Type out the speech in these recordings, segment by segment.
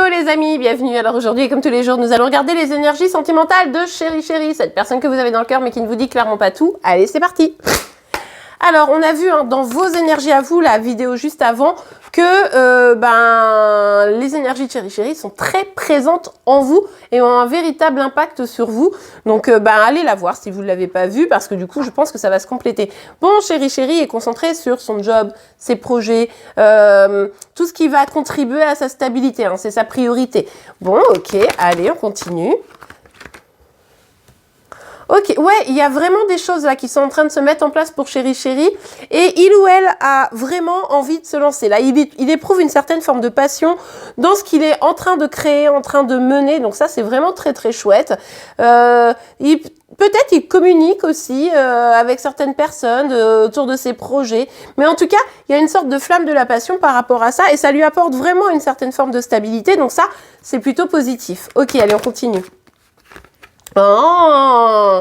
Hello les amis, bienvenue. Alors aujourd'hui, comme tous les jours, nous allons regarder les énergies sentimentales de Chéri Chéri, cette personne que vous avez dans le cœur mais qui ne vous dit clairement pas tout. Allez, c'est parti. Alors, on a vu dans vos énergies à vous, la vidéo juste avant, que les énergies de Chéri Chéri sont très présentes en vous et ont un véritable impact sur vous. Donc, allez la voir si vous ne l'avez pas vue, parce que du coup, je pense que ça va se compléter. Bon, Chéri Chéri est concentré sur son job, ses projets, tout ce qui va contribuer à sa stabilité, hein, c'est sa priorité. Bon, ok, allez, on continue. Ok, ouais, il y a vraiment des choses là qui sont en train de se mettre en place pour Chéri Chéri et il ou elle a vraiment envie de se lancer. Là, il éprouve une certaine forme de passion dans ce qu'il est en train de créer, en train de mener. Donc ça, c'est vraiment très très chouette. Peut-être il communique aussi avec certaines personnes autour de ses projets. Mais en tout cas, il y a une sorte de flamme de la passion par rapport à ça et ça lui apporte vraiment une certaine forme de stabilité. Donc ça, c'est plutôt positif. Ok, allez, on continue. Oh,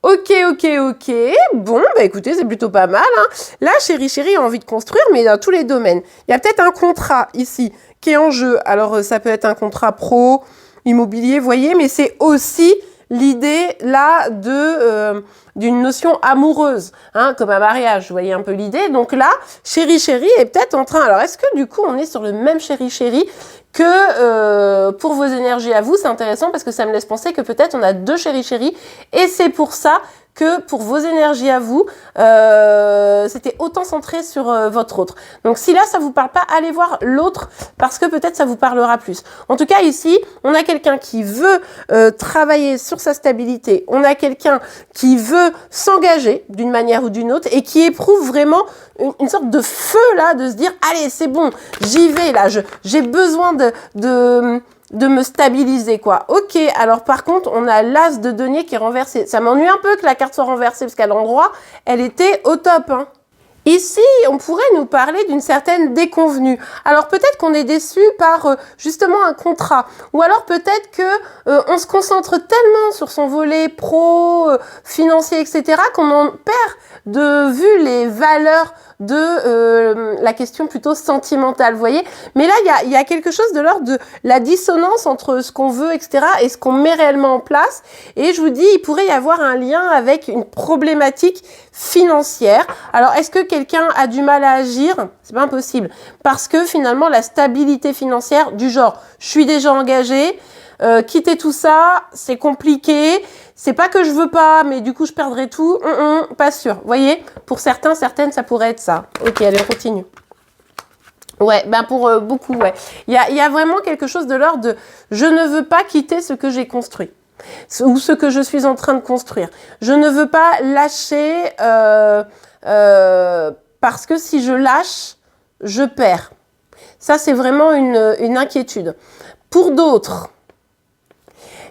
ok. Bon, écoutez, c'est plutôt pas mal. Hein. Là, Chéri Chéri a envie de construire, mais dans tous les domaines. Il y a peut-être un contrat ici qui est en jeu. Alors, ça peut être un contrat pro, immobilier, vous voyez, mais c'est aussi l'idée là d'une notion amoureuse, hein, comme un mariage. Vous voyez un peu l'idée. Donc là, Chéri Chéri est peut-être en train. Alors, est-ce que du coup, on est sur le même Chéri Chéri que pour vos énergies à vous? C'est intéressant parce que ça me laisse penser que peut-être on a deux Chéri Chéri et c'est pour ça que pour vos énergies à vous, c'était autant centré sur votre autre. Donc si là, ça vous parle pas, allez voir l'autre parce que peut-être ça vous parlera plus. En tout cas, ici, on a quelqu'un qui veut travailler sur sa stabilité. On a quelqu'un qui veut s'engager d'une manière ou d'une autre et qui éprouve vraiment une sorte de feu là, de se dire, allez, c'est bon, j'y vais là, j'ai besoin de me stabiliser, quoi. Ok, alors par contre, on a l'as de denier qui est renversé. Ça m'ennuie un peu que la carte soit renversée, parce qu'à l'endroit, elle était au top, hein. Ici, on pourrait nous parler d'une certaine déconvenue. Alors peut-être qu'on est déçu par justement un contrat, ou alors peut-être que on se concentre tellement sur son volet pro, financier, etc., qu'on en perd de vue les valeurs de la question plutôt sentimentale, vous voyez. Mais là, il y a quelque chose de l'ordre de la dissonance entre ce qu'on veut, etc., et ce qu'on met réellement en place. Et je vous dis, il pourrait y avoir un lien avec une problématique financière. Alors, est-ce que quelqu'un a du mal à agir? C'est pas impossible. Parce que finalement, la stabilité financière du genre, je suis déjà engagée, quitter tout ça, c'est compliqué. C'est pas que je veux pas, mais du coup, je perdrai tout. Pas sûr. Vous voyez, pour certains, certaines, ça pourrait être ça. Ok, allez, on continue. Ouais, pour beaucoup, ouais. Il y a vraiment quelque chose de l'ordre de « je ne veux pas quitter ce que j'ai construit » ou ce que je suis en train de construire. Je ne veux pas lâcher parce que si je lâche, je perds. Ça, c'est vraiment une inquiétude. Pour d'autres,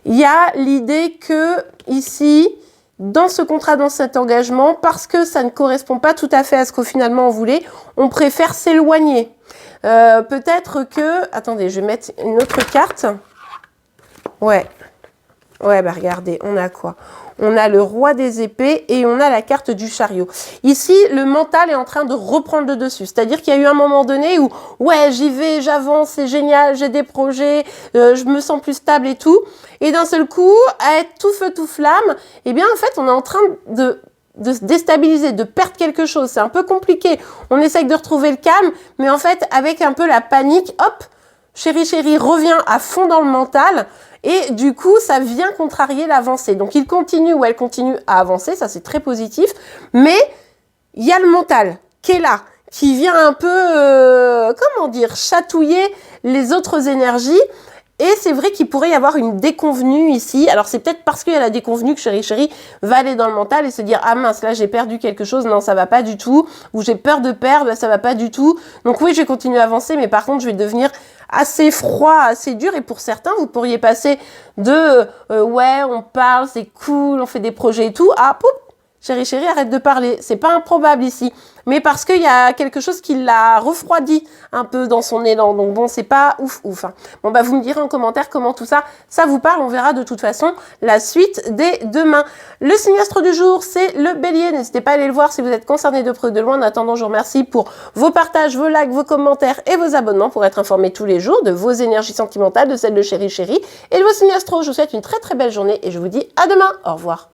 il y a l'idée que ici, dans ce contrat, dans cet engagement, parce que ça ne correspond pas tout à fait à ce qu'au finalement on voulait, on préfère s'éloigner. Peut-être que... Attendez, je vais mettre une autre carte. Ouais, regardez, on a quoi? On a le roi des épées et on a la carte du chariot. Ici, le mental est en train de reprendre le dessus. C'est-à-dire qu'il y a eu un moment donné où, ouais, j'y vais, j'avance, c'est génial, j'ai des projets, je me sens plus stable et tout. Et d'un seul coup, à être tout feu, tout flamme, eh bien, en fait, on est en train de se déstabiliser, de perdre quelque chose. C'est un peu compliqué. On essaye de retrouver le calme, mais en fait, avec un peu la panique, hop, Chéri Chéri revient à fond dans le mental. Et du coup, ça vient contrarier l'avancée. Donc, il continue ou elle continue à avancer. Ça, c'est très positif. Mais il y a le mental qui est là, qui vient un peu, chatouiller les autres énergies. Et c'est vrai qu'il pourrait y avoir une déconvenue ici. Alors, c'est peut-être parce qu'il y a la déconvenue que Chéri Chéri va aller dans le mental et se dire « Ah mince, là, j'ai perdu quelque chose. Non, ça va pas du tout. » Ou « J'ai peur de perdre. Là, ça va pas du tout. » Donc, oui, je vais continuer à avancer. Mais par contre, je vais devenir assez froid, assez dur. Et pour certains, vous pourriez passer de ouais, on parle, c'est cool, on fait des projets et tout, à poup, Chérie, arrête de parler. C'est pas improbable ici. Mais parce qu'il y a quelque chose qui l'a refroidi un peu dans son élan. Donc bon, c'est pas ouf. Hein. Bon, bah vous me direz en commentaire comment tout ça, ça vous parle. On verra de toute façon la suite dès demain. Le signe astro du jour, c'est le bélier. N'hésitez pas à aller le voir si vous êtes concerné de près ou de loin. En attendant, je vous remercie pour vos partages, vos likes, vos commentaires et vos abonnements pour être informé tous les jours de vos énergies sentimentales, de celles de Chérie et de vos signes astro. Je vous souhaite une très belle journée et je vous dis à demain. Au revoir.